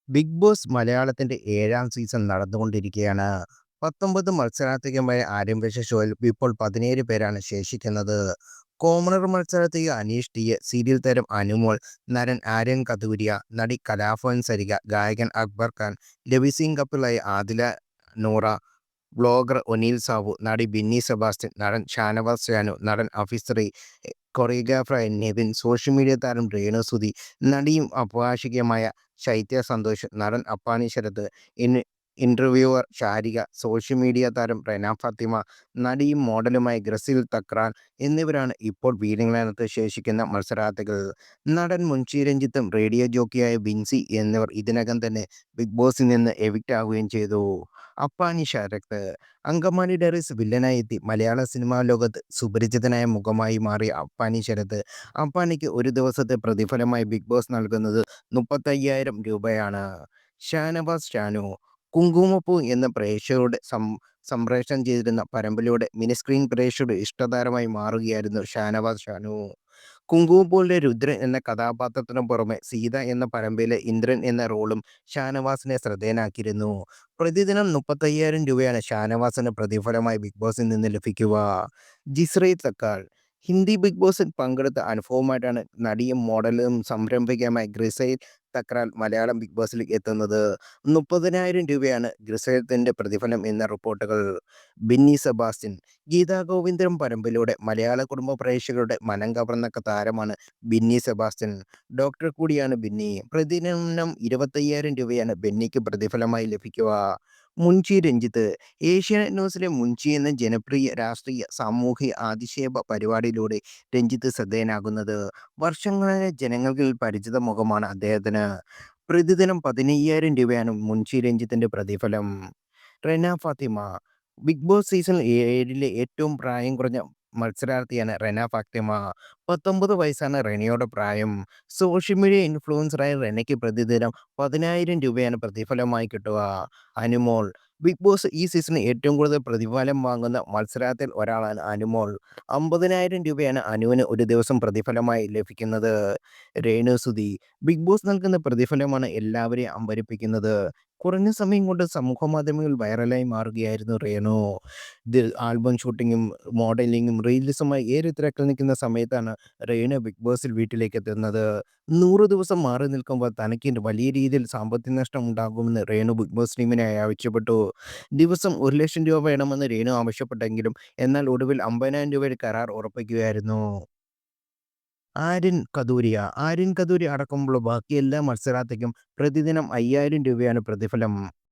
Big boss മലയാളത്തിന്റെ 7-ാം season നടന്നുകൊണ്ടിരിക്കുകയാണ്. 19 മത്സരാർത്ഥികളുമായി ആരംഭിച്ച ഷോയിൽ ഇപ്പോൾ 17 പേരാണ് ശേഷിക്കുന്നത്. കോമണർ മത്സരാർത്ഥിക അനീഷ് ടി, സീരിയൽ താരം അനുമോൾ, നടൻ ആര്യൻ കതൂരിയ, നടി കലാഭവൻ സരിക, ഗായകൻ അക്ബർ ഖാൻ, ലവിസിംഗ് കപ്പിളായ ആദില നൂറ, വ്ളോഗർ ഒനീൽ സാബു, നടി ബിന്നി സെബാസ്റ്റ്യൻ, നടൻ ഷാനവാസ് ഷാനു, നടൻ അഫീസ്, കൊറിയോഗ്രാഫറായ നെവിൻ, സോഷ്യൽ മീഡിയ താരം രേണു സുധി, നടിയും അഭിഭാഷകയുമായ ശൈത്യ സന്തോഷ്, നടൻ അപ്പാനി ശരത്, ഇൻ ഇന്റർവ്യൂവർ ഷാരിക, സോഷ്യൽ മീഡിയ താരം റെന ഫാത്തിമ, നടിയും മോഡലുമായ ഗ്രസിൽ തക്രാൻ എന്നിവരാണ് ഇപ്പോൾ വീടിനകത്ത് ശേഷിക്കുന്ന മത്സരാർത്ഥികൾ. നടൻ മുൻഷി രഞ്ജിത്തും റേഡിയോ ജോക്കിയായ ബിൻസി എന്നിവർ ഇതിനകം തന്നെ ബിഗ് ബോസിൽ നിന്ന് എവിക്റ്റ് ആവുകയും ചെയ്തു. അപ്പാനി ശരത് അങ്കമാലി ഡയറീസ് വില്ലനായി എത്തി മലയാള സിനിമാ ലോകത്ത് സുപരിചിതനായ മുഖമായി മാറിയ അപ്പാനി ശരത്. അപ്പാനിക്ക് ഒരു ദിവസത്തെ പ്രതിഫലമായി ബിഗ് ബോസ് നൽകുന്നത് 35,000 രൂപയാണ്. ഷാനവാസ് ഷാനു കുങ്കുമപ്പൂ എന്ന പ്രേക്ഷകരുടെ സംപ്രേഷണം ചെയ്തിരുന്ന പരമ്പരയുടെ മിനിസ്ക്രീൻ പ്രേക്ഷകരുടെ ഇഷ്ടതാരമായി മാറുകയായിരുന്നു ഷാനവാസ് ഷാനു. കുങ്കുമപ്പൂവിലെ രുദ്രൻ എന്ന കഥാപാത്രത്തിനു പുറമെ സീത എന്ന പരമ്പരയിലെ ഇന്ദ്രൻ എന്ന റോളും ഷാനവാസിനെ ശ്രദ്ധേയനാക്കിയിരുന്നു. പ്രതിദിനം 35,000 രൂപയാണ് ഷാനവാസിന് പ്രതിഫലമായി ബിഗ് ബോസിൽ നിന്ന് ലഭിക്കുക. ജിസ്രൈ തക്കാൾ ഹിന്ദി ബിഗ് ബോസിൽ പങ്കെടുത്ത അനുഭവമായിട്ടാണ് നടിയും മോഡലും സംരംഭകയുമായ ഗ്രിസൈൽ തക്രാൽ മലയാളം ബിഗ് ബോസിലേക്ക് എത്തുന്നത്. 30,000 രൂപയാണ് ഗ്രിസൈലത്തിന്റെ പ്രതിഫലം എന്ന റിപ്പോർട്ടുകൾ. ബിന്നി സെബാസ്റ്റ്യൻ ഗീതാ ഗോവിന്ദം പരമ്പരയിലൂടെ മലയാള കുടുംബ പ്രേക്ഷകരുടെ മനം കവർന്ന താരമാണ് ബിന്നി സെബാസ്റ്റ്യൻ. ഡോക്ടർ കൂടിയാണ് ബിന്നി. പ്രതിദിനം 25,000 രൂപയാണ് ബെന്നിക്ക് പ്രതിഫലമായി ലഭിക്കുക. മുൻഷി രഞ്ജിത്ത് ഏഷ്യാനെറ്റ് ന്യൂസിലെ മുൻഷി എന്ന ജനപ്രിയ രാഷ്ട്രീയ സാമൂഹിക അധിക്ഷേപ പരിപാടിയിലൂടെ രഞ്ജിത്ത് ശ്രദ്ധേയനാകുന്നത്. വർഷങ്ങളായ ജനങ്ങൾക്ക് പരിചിത മുഖമാണ് അദ്ദേഹത്തിന്. പ്രതിദിനം 15,000 രൂപയാണ് മുൻഷി രഞ്ജിത്തിന്റെ പ്രതിഫലം. Rena Fathima big boss season 7-ലെ ഏറ്റവും പ്രായം കുറഞ്ഞ മത്സരാർത്ഥിയാണ് റെന ഫാത്തിമ. 19 വയസ്സാണ് റെനയുടെ പ്രായം. സോഷ്യൽ മീഡിയ ഇൻഫ്ലുവൻസറായ റെനയ്ക്ക് പ്രതിദിനം 10,000 രൂപയാണ് പ്രതിഫലമായി കിട്ടുക. അനുമോൾ ബിഗ് ബോസ് ഈ സീസണിൽ ഏറ്റവും കൂടുതൽ പ്രതിഫലം വാങ്ങുന്ന മത്സരാർത്ഥിയിൽ ഒരാളാണ് അനുമോൾ. 50,000 രൂപയാണ് അനുവിന് ഒരു ദിവസം പ്രതിഫലമായി ലഭിക്കുന്നത്. രേണു സുധി ബിഗ് ബോസ് നൽകുന്ന പ്രതിഫലമാണ് എല്ലാവരെയും അമ്പരിപ്പിക്കുന്നത്. കുറഞ്ഞ സമയം കൊണ്ട് സമൂഹമാധ്യമങ്ങളിൽ വൈറലായി മാറുകയായിരുന്നു രേണു. ആൽബം ഷൂട്ടിങ്ങും മോഡലിങ്ങും റീൽസുമായി ഏറെ തിരക്കിൽ നിൽക്കുന്ന സമയത്താണ് രേണു ബിഗ് ബോസിൽ വീട്ടിലേക്ക് എത്തുന്നത്. 100 ദിവസം മാറി നിൽക്കുമ്പോൾ തനിക്ക് വലിയ രീതിയിൽ സാമ്പത്തിക നഷ്ടം ഉണ്ടാകുമെന്ന് രേണു ബിഗ് ബോസ് ടീമിനെ ആവശ്യപ്പെട്ടു. ദിവസം 1,00,000 രൂപ വേണമെന്ന് രേണു ആവശ്യപ്പെട്ടെങ്കിലും എന്നാൽ ഒടുവിൽ 50,000 രൂപയുടെ കരാർ ഉറപ്പിക്കുകയായിരുന്നു. ആര്യൻ കതൂരിയ അടക്കമുള്ള ബാക്കി എല്ലാ മത്സരാർത്ഥിക്കും പ്രതിദിനം 5,000 രൂപയാണ് പ്രതിഫലം.